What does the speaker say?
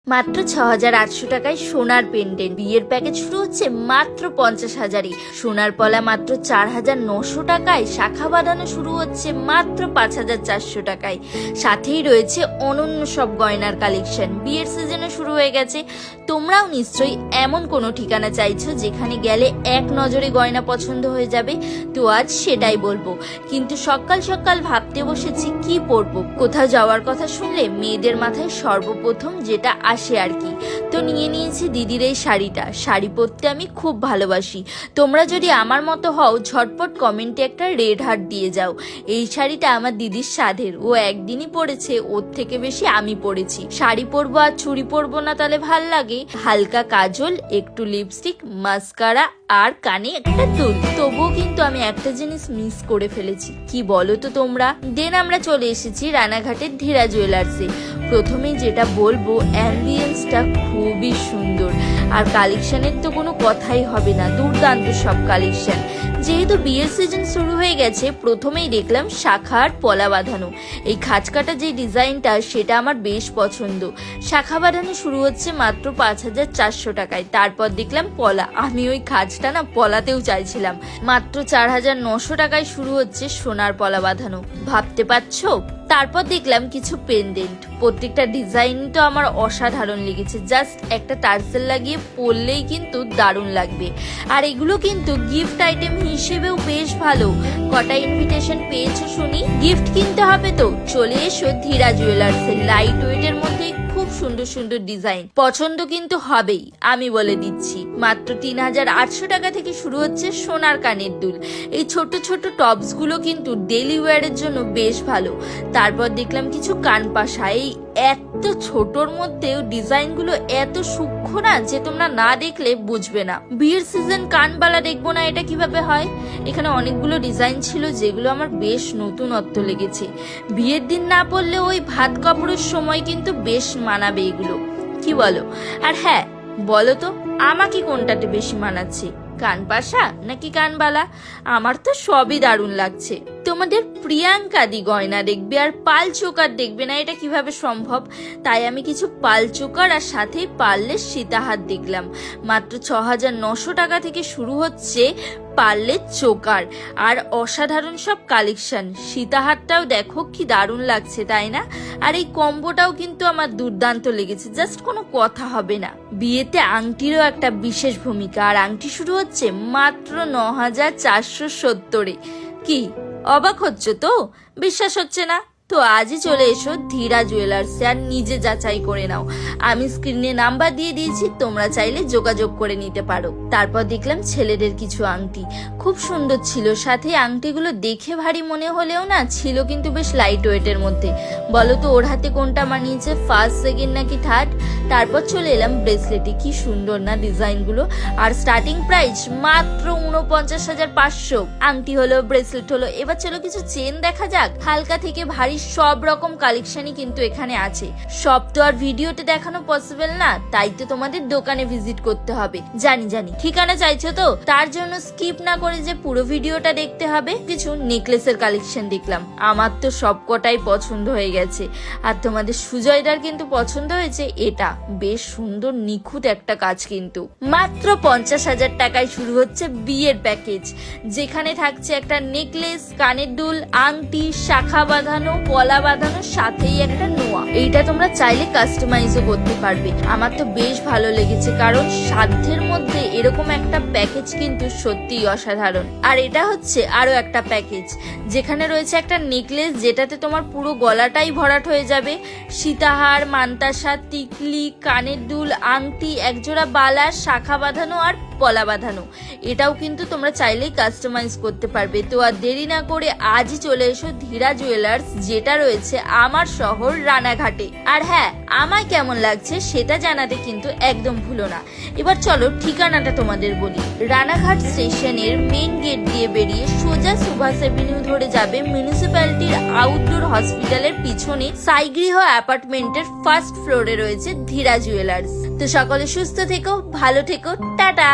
মাত্র ৬,৮০০ টাকায় সোনার পেন্ডেন্ট। বিয়ের প্যাকেজ শুরু হচ্ছে মাত্র ৫০,০০০-এ। সোনার পলা মাত্র ৪,৯০০ টাকায়। শাখা বাঁধানো শুরু হচ্ছে মাত্র ৫,৪০০ টাকায়। সাথেই রয়েছে অনন্য সব গয়নার কালেকশন। বিয়ের সিজনে শুরু হয়ে গেছে। তোমরাও নিশ্চয়ই এমন কোনো ঠিকানা চাইছো যেখানে গেলে এক নজরে গয়না পছন্দ হয়ে যাবে। তো আজ সেটাই বলবো। কিন্তু সকাল সকাল ভাবতে বসেছি কি পরবো। কোথাও যাওয়ার কথা শুনলে মেয়েদের মাথায় সর্বপ্রথম যেটা আসে আর কি, তো নিয়ে নিয়েছি দিদির এই শাড়িটা। শাড়ি পরতে আমি খুব ভালোবাসি। তোমরা যদি আমার মতো হও ঝটপট কমেন্টে একটা রেড হার্ট দিয়ে যাও। এই শাড়িটা আমার দিদির সাধের। ও একদিনই পরেছে, ওর থেকে বেশি আমি পরেছি। শাড়ি পরবো আর চুড়ি পরবো না তাহলে ভাল লাগে? হালকা কাজল, একটু লিপস্টিক, মাস্কারা আর কানে একটা দুল। তবুও কিন্তু আমি একটা জিনিস মিস করে ফেলেছি। কি বলো তো তোমরা? দেন আমরা চলে এসেছি রানাঘাটের ধীরা জুয়েলার্সে। প্রথমেই যেটা বলবো, অ্যাম্বিয়েন্সটা খুবই সুন্দর আর কালেকশনের তো কোনো কথাই হবে না। দুর্দান্ত সব কালেকশন। যেহেতু বিয়ের সিজন শুরু হয়ে গেছে, প্রথমেই দেখলাম শাখা আর পলা বাঁধানো। এই খাঁচকাটা যে ডিজাইনটা সেটা আমার বেশ পছন্দ। শাখা বাঁধানো শুরু হচ্ছে মাত্র ৫,৪০০ টাকায়। তারপর দেখলাম পলা। আমি ওই খাঁজটা না পলাতেও চাইছিলাম। মাত্র ৪,৯০০ টাকায় শুরু হচ্ছে সোনার পলা বাঁধানো। ভাবতে পারছো? তারপর দেখলাম কিছু পেন্ডেন্ট। প্রত্যেকটা ডিজাইন তো আমার অসাধারণ লেগেছে। জাস্ট একটা টার্সেল লাগিয়ে পরলেই কিন্তু দারুণ লাগবে। আর এগুলো কিন্তু গিফট আইটেম হিসেবেও বেশ ভালো। কটা ইনভিটেশন পেয়েছো শুনি? গিফট কিনতে হবে তো চলে এসো ধীরা জুয়েলার্সে। লাইট ওয়েটের মধ্যে খুব সুন্দর সুন্দর ডিজাইন। পছন্দ কিন্তু হবেই, আমি বলে দিচ্ছি। মাত্র ৩,৮০০ টাকা থেকে শুরু হচ্ছে সোনার কানের দুল। এই ছোট ছোট টপস গুলো কিন্তু ডেলি ওয়ারের জন্য বেশ ভালো। তারপর দেখলাম কিছু কানপাশা। এই এত ছোটর মধ্যেও ডিজাইন গুলো এত সূক্ষ্ম না যে তোমরা না দেখলে বুঝবে না। বিয়ের সিজন কানবালা দেখবো না, এটা কিভাবে হয়? এখানে অনেকগুলো ডিজাইন ছিল যেগুলো আমার বেশ নতুনত্ব লেগেছে। বিয়ের দিন না পরলে ওই ভাত কাপড়ের সময় কিন্তু বেশ মানাবে এগুলো। কি বলো? আর হ্যাঁ, বলো তো আমাকে কোনটাতে বেশি মানাচ্ছে, কানপাশা নাকি কানবালা? আমার তো সবই দারুণ লাগছে। তোমাদের প্রিয়াঙ্কাদি গয়না দেখবে আর পাল চোকার দেখবে না, এটা কিভাবে সম্ভব? তাই আমি কিছু পাল চোকার আর সাথে পার্লের সীতাহার দেখলাম। মাত্র ৬,৯০০ টাকা থেকে শুরু হচ্ছে পার্লের চোকার। আর অসাধারণ সব কালেকশন। সীতাহারটাও দেখো কি দারুণ লাগছে, তাই না? আর এই কম্বোটাও কিন্তু আমার দুর্দান্ত লেগেছে। জাস্ট কোনো কথা হবে না। বিয়েতে আংটিরও একটা বিশেষ ভূমিকা। আর আংটি শুরু হচ্ছে মাত্র ৯,৪৭০-এ। কি অবাক হচ্ছে তো? বিশ্বাস হচ্ছে না? তো আজই চলে এসো ধীরা জুয়েলার্সে আর নিজে যাচাই করে নাও। আমি স্ক্রিনে নাম্বার দিয়ে দিয়েছি, তোমরা চাইলে যোগাযোগ করে নিতে পারো। তারপর দেখলাম ছেলেদের কিছু আংটি। খুব সুন্দর ছিল। সাথে আংটিগুলো দেখে ভারী মনে হলেও না ছিল কিন্তু বেশ লাইট ওয়েটের মধ্যে। বলো তো ওর হাতে কোনটা মানিয়েছে, ফার্স্ট, সেকেন্ড নাকি থার্ড? তারপর চলে এলাম ব্রেসলেটে। কি সুন্দর না ডিজাইনগুলো। আর স্টার্টিং প্রাইস মাত্র ৪৯,৫০০। আংটি হলো, ব্রেসলেট হলো। এবার চলো কিছু চেন দেখা যাক। হালকা থেকে ভারী সব রকম কালেকশনই কিন্তু এখানে আছে। সব তো আর ভিডিওতে দেখানো পসিবল না, তাই তো তোমাদের দোকানে ভিজিট করতে হবে। জানি ঠিকানা চাইছো তো, তার জন্য স্কিপ না করে যে পুরো ভিডিওটা দেখতে হবে। কিছু নেকলেসের কালেকশন দেখলাম। আমার তো সব কটাই পছন্দ হয়ে গেছে। আর তোমাদের সুজয়দার কিন্তু পছন্দ হয়েছে এটা। বেশ সুন্দর নিখুঁত একটা কাজ কিন্তু। মাত্র ৫০,০০০ টাকায় শুরু হচ্ছে বিয়ের প্যাকেজ, যেখানে থাকছে একটা নেকলেস, কানের দুল, আংটি, শাখা বাঁধানো, পলা বাঁধানো, সাথেই একটা নোয়া। এইটা তোমরা চাইলে কাস্টমাইজও করতে পারবে। আমার তো বেশ ভালো লেগেছে, কারণ সাধ্যের মধ্যে এরকম একটা প্যাকেজ কিন্তু সত্যিই অসাধারণ। আর এটা হচ্ছে আরো একটা প্যাকেজ, যেখানে রয়েছে একটা নেকলেস যেটাতে তোমার পুরো গলাটাই ভরাট হয়ে যাবে। সীতাহার, মান্তাসা, টিকলি, কানের দুল, আংটি, একজোড়া বালা, শাখা বাঁধানো আর পলা বাঁধানো। এটাও কিন্তু তোমরা চাইলেই কাস্টমাইজ করতে পারবে। তো আর দেরি না করে আজই চলে এসো ধীরা জুয়েলার্স, যেটা রয়েছে আমার শহর রানাঘাটে। আর হ্যাঁ, আমায় কেমন লাগছে সেটা জানাতে কিন্তু একদম ভুলো না। এবার চলো ঠিকানাটা তোমাদের বলি। রানাঘাট স্টেশনের মেইন গেট দিয়ে বেরিয়ে সোজা সুভাষ এভিনিউ ধরে যাবে মিউনিসিপ্যালিটির আউটডোর হসপিটালের পিছনে সাইগৃহ অ্যাপার্টমেন্টের ফার্স্ট ফ্লোরে রয়েছে ধীরা জুয়েলার্স। তো সকলে সুস্থ থেকো, ভালো থেকো, টাটা।